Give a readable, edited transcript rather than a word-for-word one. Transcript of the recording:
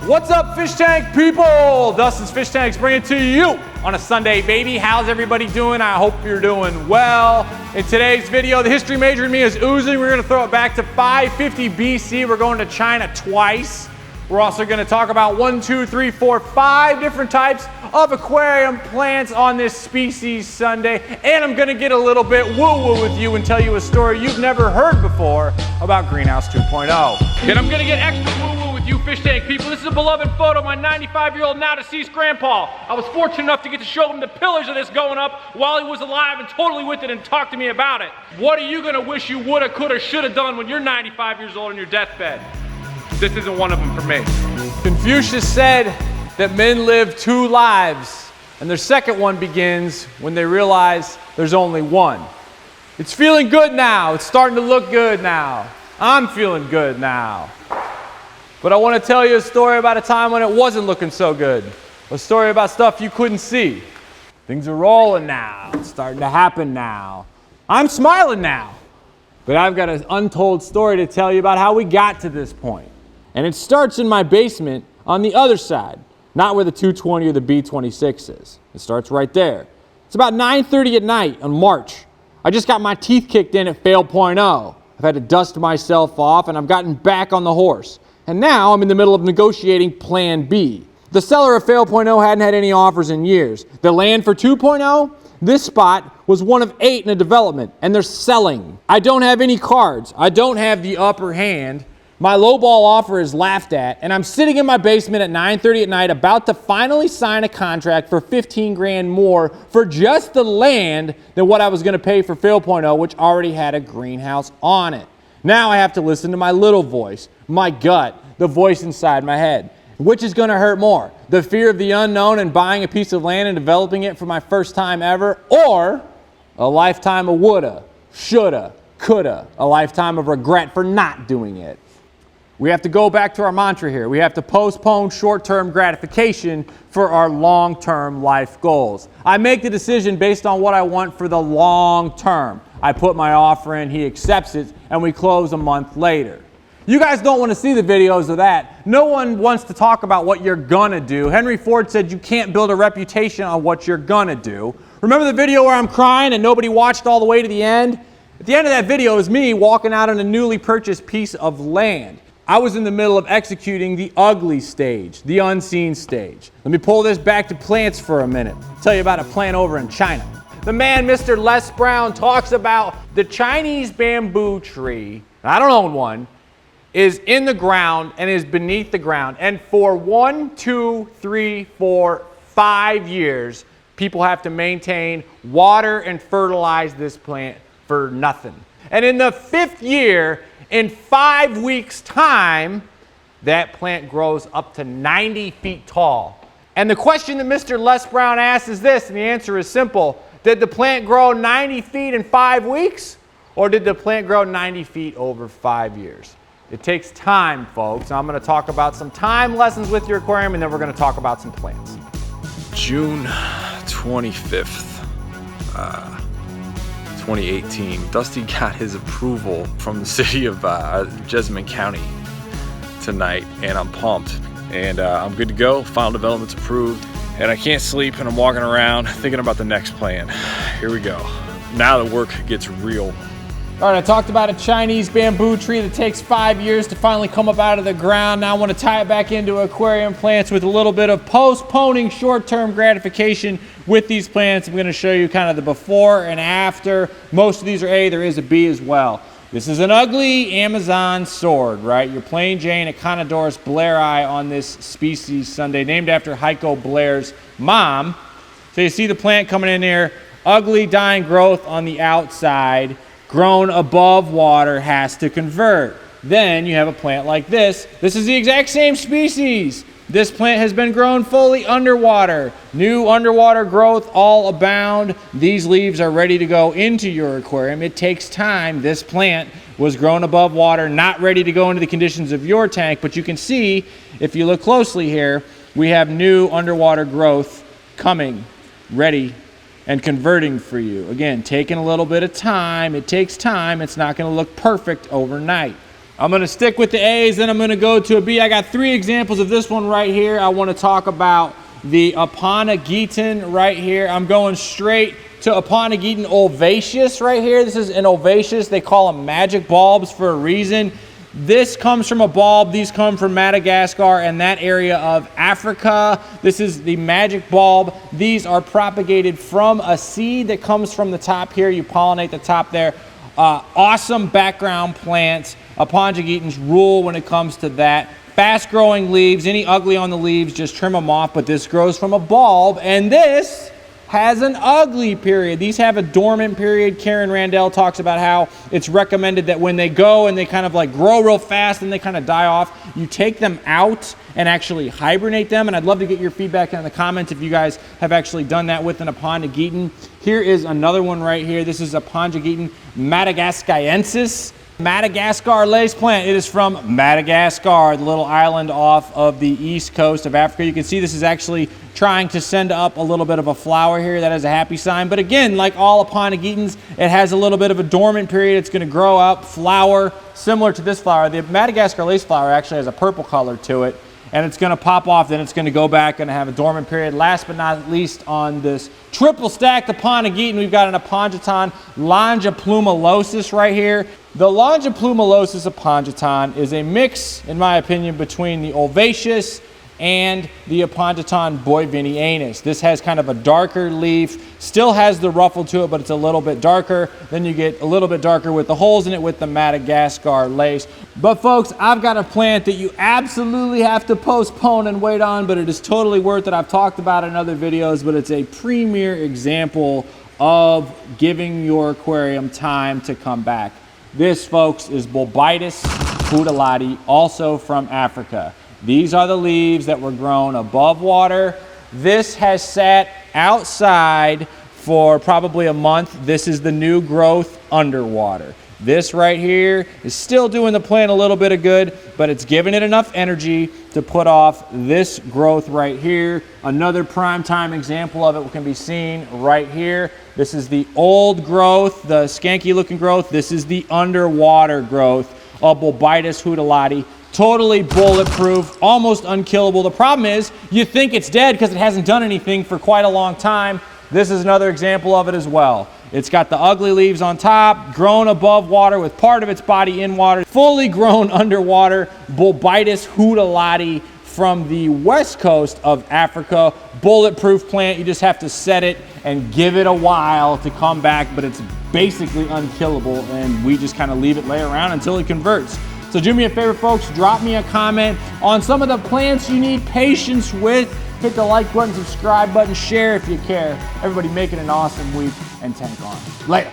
What's up, fish tank people? Dustin's Fish Tanks bringing it to you on a Sunday, baby. How's everybody doing? I hope you're doing well. In today's video, the history major in me is oozing. We're gonna throw it back to 550 BC. We're going to China twice. We're also gonna talk about 5 different types of aquarium plants on this Species Sunday. And I'm gonna get a little bit woo-woo with you and tell you a story you've never heard before about Greenhouse 2.0. And I'm gonna get extra woo-woo with you fish tank people. This is a beloved photo of my 95-year-old now deceased grandpa. I was fortunate enough to get to show him the pillars of this going up while he was alive and totally with it and talk to me about it. What are you gonna wish you woulda, coulda, shoulda done when you're 95 years old on your deathbed? This isn't one of them for me. Confucius said that men live 2 lives, and their second one begins when they realize there's only one. It's feeling good now. It's starting to look good now. I'm feeling good now. But I want to tell you a story about a time when it wasn't looking so good. A story about stuff you couldn't see. Things are rolling now. It's starting to happen now. I'm smiling now. But I've got an untold story to tell you about how we got to this point. And it starts in my basement on the other side, not where the 220 or the B26 is. It starts right there. It's about 9:30 at night on March. I just got my teeth kicked in at Fail 0.0. I've had to dust myself off and I've gotten back on the horse. And now I'm in the middle of negotiating Plan B. The seller of Fail 0.0 hadn't had any offers in years. The land for 2.0, this spot was one of 8 in a development and they're selling. I don't have any cards. I don't have the upper hand. My lowball offer is laughed at, and I'm sitting in my basement at 9:30 at night about to finally sign a contract for 15 grand more for just the land than what I was going to pay for Fail 0.0, which already had a greenhouse on it. Now I have to listen to my little voice, my gut, the voice inside my head. Which is going to hurt more? The fear of the unknown and buying a piece of land and developing it for my first time ever, or a lifetime of woulda, shoulda, coulda, a lifetime of regret for not doing it? We have to go back to our mantra here. We have to postpone short-term gratification for our long-term life goals. I make the decision based on what I want for the long term. I put my offer in, he accepts it, and we close a month later. You guys don't want to see the videos of that. No one wants to talk about what you're gonna do. Henry Ford said you can't build a reputation on what you're gonna do. Remember the video where I'm crying and nobody watched all the way to the end? At the end of that video is me walking out on a newly purchased piece of land. I was in the middle of executing the ugly stage, the unseen stage. Let me pull this back to plants for a minute. I'll tell you about a plant over in China. The man, Mr. Les Brown, talks about the Chinese bamboo tree. I don't own one. Is in the ground and is beneath the ground. And for 1, 2, 3, 4, 5 years, people have to maintain, water, and fertilize this plant for nothing. And in the 5th year, in 5 weeks' time, that plant grows up to 90 feet tall. And the question that Mr. Les Brown asks is this, and the answer is simple. Did the plant grow 90 feet in 5 weeks? Or did the plant grow 90 feet over 5 years? It takes time, folks. I'm going to talk about some time lessons with your aquarium, and then we're going to talk about some plants. June 25th. 2018, Dusty got his approval from the city of Jessamine County tonight, and I'm pumped. And I'm good to go. Final development's approved, and I can't sleep, and I'm walking around thinking about the next plan. Here we go. Now the work gets real. All right, I talked about a Chinese bamboo tree that takes 5 years to finally come up out of the ground. Now I want to tie it back into aquarium plants with a little bit of postponing short-term gratification with these plants. I'm going to show you kind of the before and after. Most of these are A, there is a B as well. This is an ugly Amazon sword, right? Your plain Jane Echinodoros blairii on this Species Sunday, named after Heiko Blair's mom. So you see the plant coming in here, ugly dying growth on the outside, grown above water, has to convert. Then you have a plant like this. This is the exact same species. This plant has been grown fully underwater. New underwater growth all abound. These leaves are ready to go into your aquarium. It takes time. This plant was grown above water, not ready to go into the conditions of your tank, but you can see, if you look closely here, we have new underwater growth coming, ready and converting for you. Again, taking a little bit of time. It takes time. It's not going to look perfect overnight. I'm gonna stick with the A's, then I'm gonna go to a B. I got 3 examples of this one right here. I wanna talk about the Aponigeton right here. I'm going straight to Aponigeton ulvaceus right here. This is an ulvaceus. They call them magic bulbs for a reason. This comes from a bulb. These come from Madagascar and that area of Africa. This is the magic bulb. These are propagated from a seed that comes from the top here. You pollinate the top there. Awesome background plants. Aponigitons rule when it comes to that. Fast growing leaves. Any ugly on the leaves, just trim them off. But this grows from a bulb, and this has an ugly period. These have a dormant period. Karen Randall talks about how it's recommended that when they go and they kind of like grow real fast and they kind of die off, you take them out and actually hibernate them. And I'd love to get your feedback in the comments if you guys have actually done that with an Aponigeton. Here is another one right here. This is Aponigeton madagascariensis. Madagascar lace plant. It is from Madagascar, the little island off of the east coast of Africa. You can see this is actually trying to send up a little bit of a flower here. That is a happy sign. But again, like all Aponigitons, it has a little bit of a dormant period. It's going to grow up, flower, similar to this flower. The Madagascar lace flower actually has a purple color to it, and it's going to pop off, then it's going to go back and have a dormant period. Last but not least, on this triple stacked Aponigeton, we've got an Apongeton longiplumilosus right here. The longiplumilosus Apongeton is a mix, in my opinion, between the ulvaceus and the Apongeton boivinianus. This has kind of a darker leaf, still has the ruffle to it, but it's a little bit darker. Then you get a little bit darker with the holes in it with the Madagascar lace. But folks, I've got a plant that you absolutely have to postpone and wait on, but it is totally worth it. I've talked about it in other videos, but it's a premier example of giving your aquarium time to come back. This, folks, is Bulbitis hudalati, also from Africa. These are the leaves that were grown above water. This has sat outside for probably a month. This is the new growth underwater. This right here is still doing the plant a little bit of good, but it's giving it enough energy to put off this growth right here. Another prime time example of it can be seen right here. This is the old growth, the skanky looking growth. This is the underwater growth of Bulbitis hudalati. Totally bulletproof, almost unkillable. The problem is you think it's dead because it hasn't done anything for quite a long time. This is another example of it as well. It's got the ugly leaves on top, grown above water with part of its body in water, fully grown underwater, Bulbitis hudalati from the west coast of Africa. Bulletproof plant, you just have to set it and give it a while to come back, but it's basically unkillable, and we just kind of leave it lay around until it converts. So do me a favor, folks, drop me a comment on some of the plants you need patience with. Hit the like button, subscribe button, share if you care. Everybody make it an awesome week, and tank on. Later.